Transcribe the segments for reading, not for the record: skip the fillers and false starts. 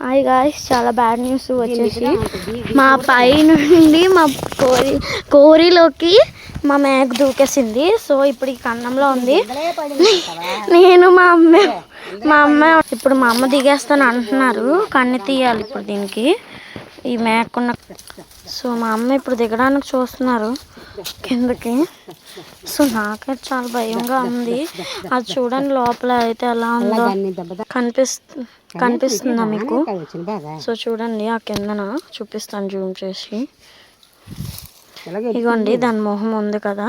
Hi guys, చాలా bad news వచ్చేసి మా పై నుండి మా కోరిలోకి మా మేక దూకేసింది. సో ఇప్పుడు ఈ కన్నంలో ఉంది. నేను మా అమ్మ ఇప్పుడు మా అమ్మ దిగేస్తాను అంటున్నారు. కన్ను తీయాలి ఇప్పుడు దీనికి, ఈ మేకున్న. సో మా అమ్మ ఇప్పుడు దిగడానికి చూస్తున్నారు కిందకి. సో నాకైతే చాలా భయంగా ఉంది. అది చూడండి లోపల అయితే ఎలా ఉందో కనిపిస్తుందా మీకు? సో చూడండి ఆ కిందన చూపిస్తాను జూమ్ చేసి. ఇగోండి దాని మొహం ఉంది కదా,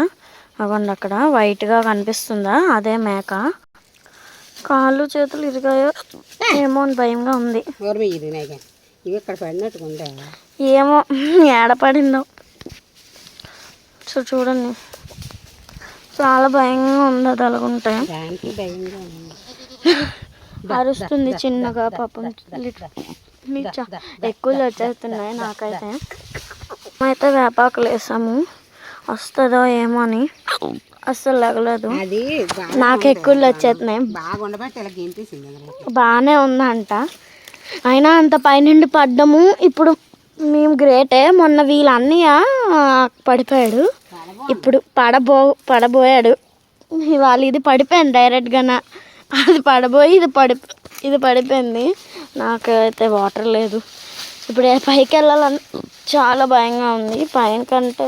అగోండి అక్కడ వైట్గా కనిపిస్తుందా, అదే మేక. కాళ్ళు చేతులు ఇరిగాయో ఏమో అని భయంగా ఉంది. ఏమో ఏడపడిందో. సో చూడండి చాలా భయంగా ఉంది అది అలాగుంటే. అరుస్తుంది చిన్నగా పాపం. ఎక్కువ వచ్చేస్తున్నాయి నాకైతే. అయితే వేపాకులు వేసాము, వస్తుందో ఏమో అని. అస్సలు లగలేదు, నాకు ఎక్కువ వచ్చేస్తున్నాయి. బాగానే ఉందంట, అయినా అంత పైనుండి పడ్డము. ఇప్పుడు మేము గ్రేటే. మొన్న వీళ్ళ అన్నయ్య పడిపోయాడు, ఇప్పుడు పడబోయాడు. వాళ్ళు ఇది పడిపోయాను డైరెక్ట్గాన. అది పడబోయి ఇది పడిపోయింది. నాకైతే వాటర్ లేదు. ఇప్పుడు పైకి వెళ్ళాలని చాలా భయంగా ఉంది. పైన కంటే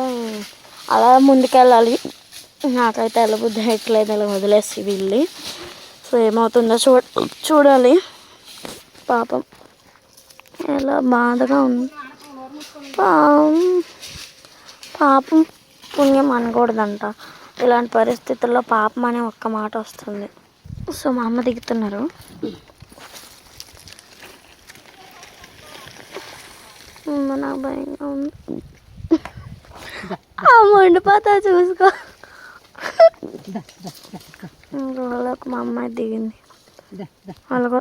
అలా ముందుకెళ్ళాలి. నాకైతే వెళ్ళబుద్ధి ఎట్లేదు, ఇలా వదిలేసి వీళ్ళు. సో ఏమవుతుందో చూడాలి. పాపం ఎలా బాధగా ఉంది. పాపం పుణ్యం అనకూడదంట ఇలాంటి పరిస్థితుల్లో. పాపం అనే ఒక్క మాట వస్తుంది. సో మా అమ్మ దిగుతున్నారు. నాకు భయంగా ఉంది. మండిపోతా చూసుకో. రోజులకు మా అమ్మాయి దిగింది. అలాగో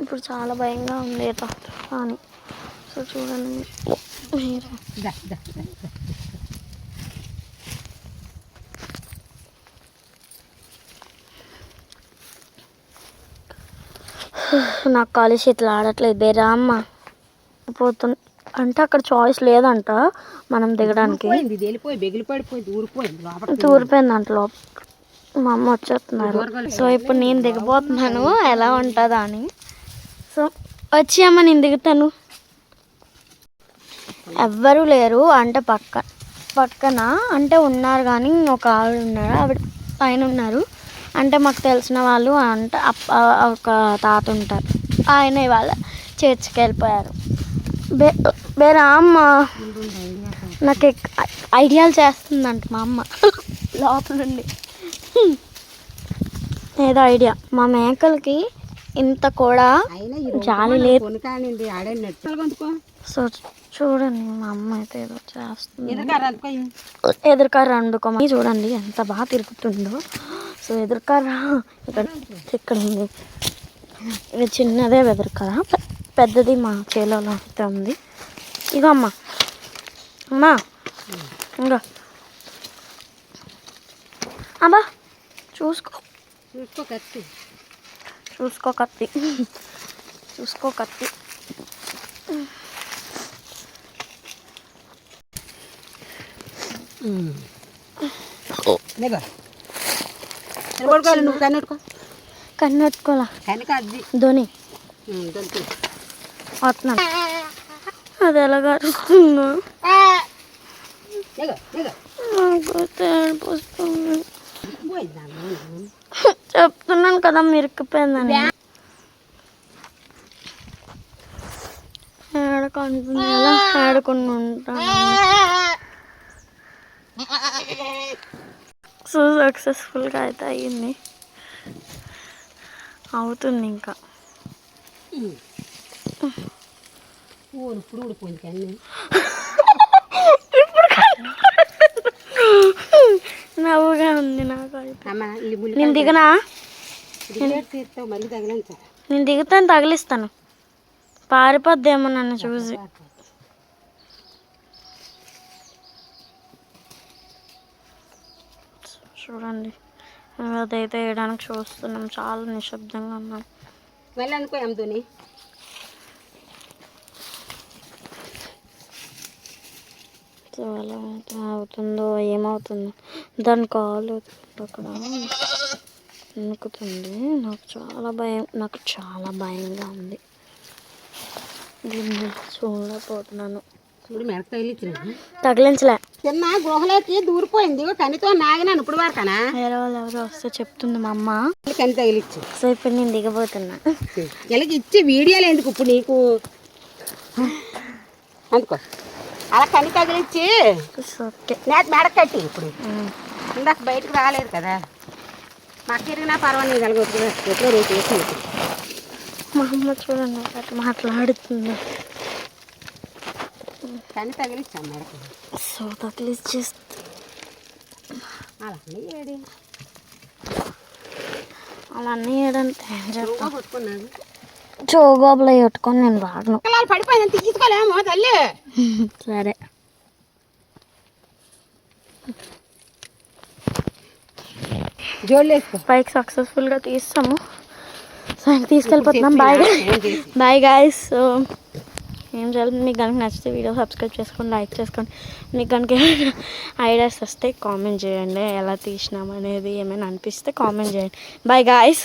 ఇప్పుడు చాలా భయంగా ఉంది అని. సో చూడండి మీరు. నాకు కాలు చేతులు ఆడట్లేదు. బేరా అమ్మ పోతుంది అంటే అక్కడ చాయిస్ లేదంట మనం దిగడానికి. తూరిపోయిందంట లోపల. మా అమ్మ వచ్చేస్తున్నారు. సో ఇప్పుడు నేను దిగబోతున్నాను ఎలా ఉంటుందా అని. సో వచ్చి అమ్మ నేను దిగుతాను. ఎవ్వరూ లేరు అంటే పక్కన అంటే ఉన్నారు, కానీ ఒక ఆవిడ ఉన్నారు. ఆవిడ పైన ఉన్నారు. అంటే మాకు తెలిసిన వాళ్ళు అంటే ఒక తాత ఉంటారు, ఆయన ఇవాళ చర్చికి వెళ్ళిపోయారు. బేరా అమ్మ నాకు ఐడియాలు చేస్తుందంట మా అమ్మ లోపల నుండి. ఏదో ఐడియా. మా మేకలకి ఇంత కూడా జాలి లేదు. సో చూడండి మా అమ్మ అయితే ఏదో చేస్తుంది. ఎదురుకర్ర వండుకోమని చూడండి ఎంత బాగా తిరుగుతుందో. సో ఎదురుకర్ర ఇక్కడ ఉంది. ఇది చిన్నదే ఎదురుకర్ర, పెద్దది మా చేలలో అయితే ఉంది. ఇగో అమ్మ ఇంకా అబ్బా చూసుకో కత్తి. కన్నెట్టుకోలా ధోని వస్తున్నాను. అది ఎలాగా చెప్తున్నాను కదా మిరికిపోయిందని. ఏడకంటుంది ఎలా ఆడుకుని ఉంటాను. సో సక్సెస్ఫుల్గా అయితే అయ్యింది, అవుతుంది ఇంకా. నవ్వుగా ఉంది నాకు. నేను దిగనా? నేను దిగుతాను, తగిలిస్తాను. పారిపోద్దేమో నన్ను చూసి. చూడండి అదైతే వేయడానికి చూస్తున్నాం. చాలా నిశ్శబ్దంగా ఉన్నాం. సో అలా అవుతుందో ఏమవుతుందో దాని కాలు అక్కడ నొక్కుతుంది. నాకు చాలా భయంగా ఉంది. దీన్ని చూడపోతున్నాను. చూడు మెడకు తగిలించలే. చిన్న గుహలోకి దూరిపోయింది. కనితో నాగినాను ఇప్పుడు వరకనా. వేరే వాళ్ళు ఎవరో వస్తే చెప్తుంది మా అమ్మ. కని తగిలిచ్చు. సో ఇప్పుడు నేను దిగబోతున్నా. వీళ్ళకి ఇచ్చి వీడియోలు ఎందుకు ఇప్పుడు నీకు అందుకో అలా కని తగిలిచ్చి ఓకే నేత మెడ కట్టి ఇప్పుడు ఇందాక బయటకు రాలేదు కదా. మాకు తిరిగినా పర్వాలేదు కలగొచ్చు ఎప్పుడో రోజు వేసి మా అమ్మ చూడండి అట్లా మాట్లాడుతుంది. కని తగిలిచ్చాం మెడకు. సో తగిలిచ్చేస్తే అలానే ఏడి అలా అన్నీ ఏడంటే ఏం చేస్తా. కొట్టుకున్నాను చోగోబులో పెట్టుకొని నేను వాడను. పడిపోయింది తీసుకోలేమో తల్లి. సరే జోళ్ళేసుకో. పైకి సక్సెస్ఫుల్గా తీస్తాము. సో తీసుకెళ్ళిపోతున్నాం. Bye guys. సో ఏం చేయాలి, మీకు కనుక నచ్చితే వీడియో సబ్స్క్రైబ్ చేసుకోండి, లైక్ చేసుకోండి. మీకు కనుక ఐడియాస్ వస్తే కామెంట్ చేయండి, ఎలా తీసినాం అనేది ఏమైనా అనిపిస్తే కామెంట్ చేయండి. Bye guys.